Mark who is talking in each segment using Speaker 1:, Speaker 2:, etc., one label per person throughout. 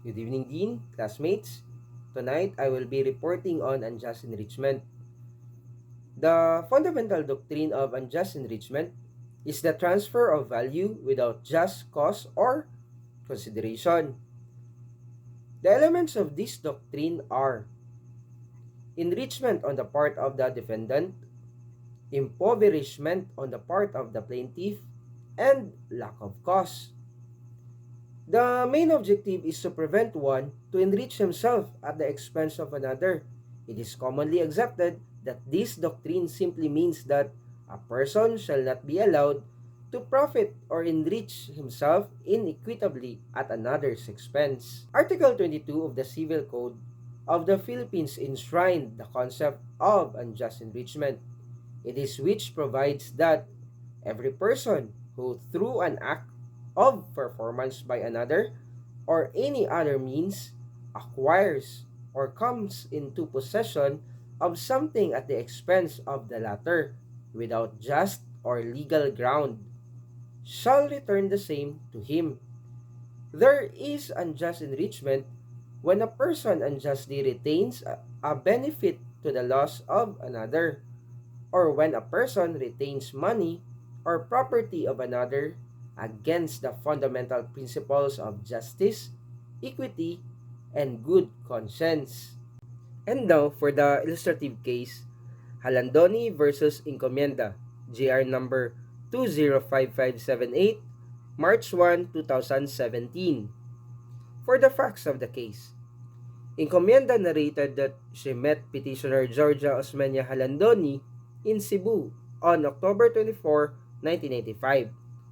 Speaker 1: Good evening, Dean, classmates. Tonight, I will be reporting on unjust enrichment. The fundamental doctrine of unjust enrichment is the transfer of value without just cause or consideration. The elements of this doctrine are enrichment on the part of the defendant, impoverishment on the part of the plaintiff, and lack of cause. The main objective is to prevent one to enrich himself at the expense of another. It is commonly accepted that this doctrine simply means that a person shall not be allowed to profit or enrich himself inequitably at another's expense. Article 22 of the Civil Code of the Philippines enshrined the concept of unjust enrichment. It is which provides that every person who through an act of performance by another or any other means acquires or comes into possession of something at the expense of the latter without just or legal ground shall return the same to him. There is unjust enrichment when a person unjustly retains a benefit to the loss of another, or when a person retains money or property of another against the fundamental principles of justice, equity, and good conscience. And now for the illustrative case, Halandoni versus Incomenda, GR number 205578, March 1, 2017. For the facts of the case, Incomenda narrated that she met petitioner Georgia Osmeña Halandoni in Cebu on October 24, 1985,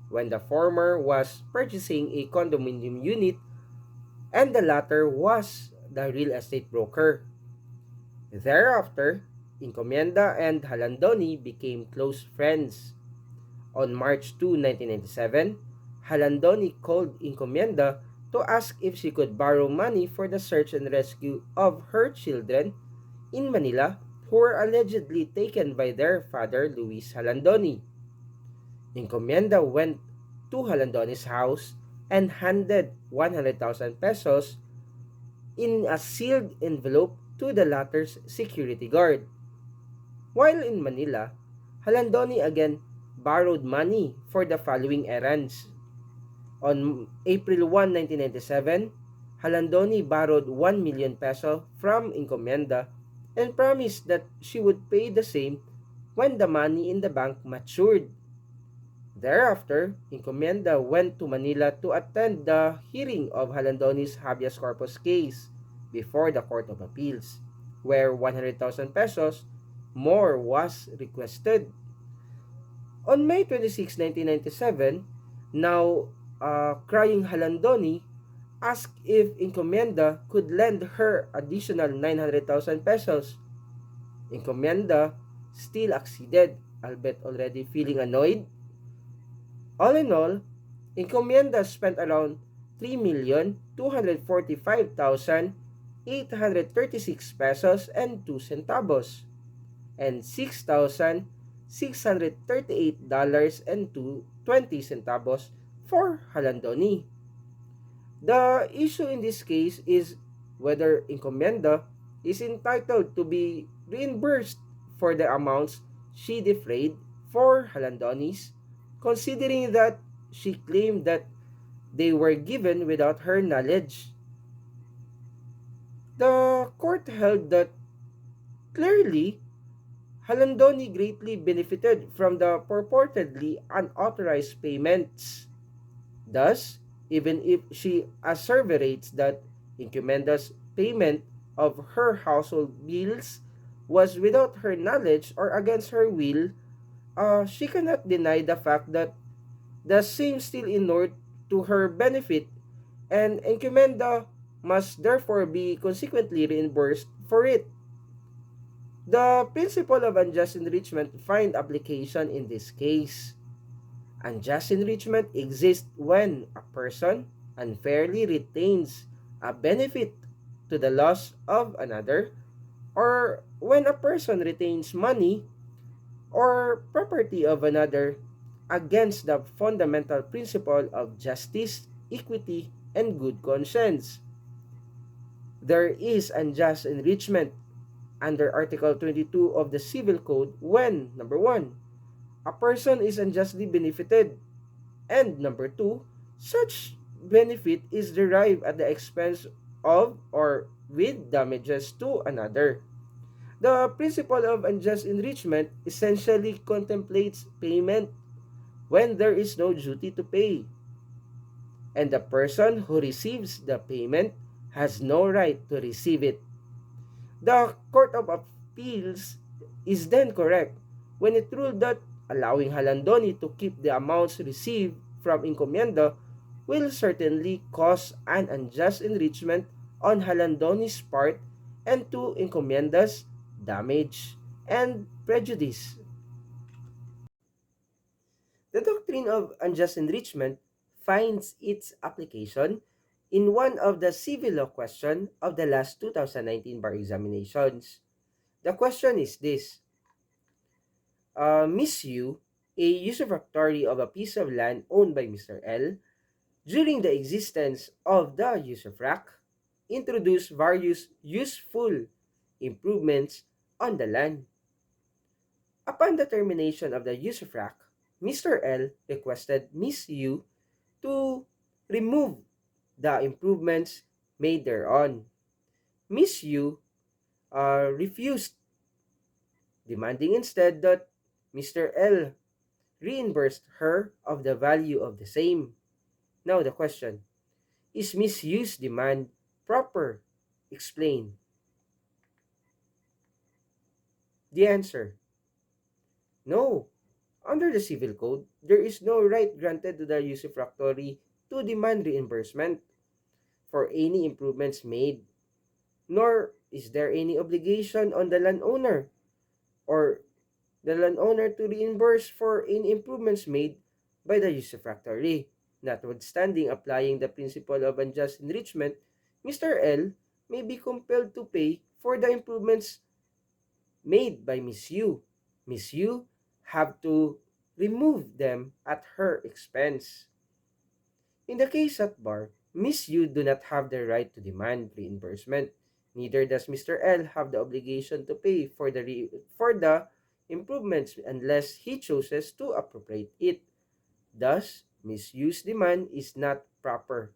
Speaker 1: when the former was purchasing a condominium unit and the latter was the real estate broker. Thereafter, Incomenda and Halandoni became close friends. On March 2, 1997, Halandoni called Incomenda to ask if she could borrow money for the search and rescue of her children in Manila who were allegedly taken by their father, Luis Halandoni. Incomenda went to Halandoni's house and handed 100,000 pesos in a sealed envelope to the latter's security guard. While in Manila, Halandoni again borrowed money for the following errands. On April 1, 1997, Halandoni borrowed 1 million peso from Incomenda and promised that she would pay the same when the money in the bank matured. Thereafter, Incomenda went to Manila to attend the hearing of Halandoni's habeas corpus case before the Court of Appeals, where 100,000 pesos more was requested. On May 26, 1997, now crying Halandoni asked if Incomenda could lend her additional 900,000 pesos. Incomenda still acceded, albeit already feeling annoyed. All in all, Incomenda spent around 3,245,836 pesos and 2 centavos and $6,638 and 20 centavos for Halandoni. The issue in this case is whether Incomenda is entitled to be reimbursed for the amounts she defrayed for Halandoni's, considering that she claimed that they were given without her knowledge. The court held that clearly Halandoni greatly benefited from the purportedly unauthorized payments. Thus, even if she asseverates that Incumenda's payment of her household bills was without her knowledge or against her will, she cannot deny the fact that the same still inured to her benefit, and Incumenda must therefore be consequently reimbursed for it. The principle of unjust enrichment find application in this case. Unjust enrichment exists when a person unfairly retains a benefit to the loss of another, or when a person retains money or property of another against the fundamental principle of justice, equity, and good conscience. There is unjust enrichment under Article 22 of the Civil Code when, number 1, a person is unjustly benefited, and number 2, such benefit is derived at the expense of or with damages to another. The principle of unjust enrichment essentially contemplates payment when there is no duty to pay, and the person who receives the payment has no right to receive it. The Court of Appeals is then correct when it ruled that allowing Halandoni to keep the amounts received from Incomenda will certainly cause an unjust enrichment on Halandoni's part and to Incomenda's damage and prejudice. The doctrine of unjust enrichment finds its application in one of the civil law questions of the last 2019 bar examinations. The question is this: Miss Yu, a usufructuary of a piece of land owned by Mr. L, during the existence of the usufruct, introduced various useful improvements on the land. Upon the termination of the usufruct, Mr. L requested Miss Yu to remove the improvements made thereon. Miss Yu refused, demanding instead that Mr. L reimbursed her of the value of the same. Now the question, is Miss Yu's demand proper? Explain. The answer, no. Under the Civil Code, there is no right granted to the usufructuary to demand reimbursement for any improvements made, nor is there any obligation on the landowner or the landowner to reimburse for any improvements made by the usufructuary. Notwithstanding applying the principle of unjust enrichment, Mr. L may be compelled to pay for the improvements made by Miss Yu. Miss Yu have to remove them at her expense. In the case at bar, Miss Yu do not have the right to demand reimbursement. Neither does Mr. L have the obligation to pay for the improvements unless he chooses to appropriate it. Thus, Miss Yu's demand is not proper.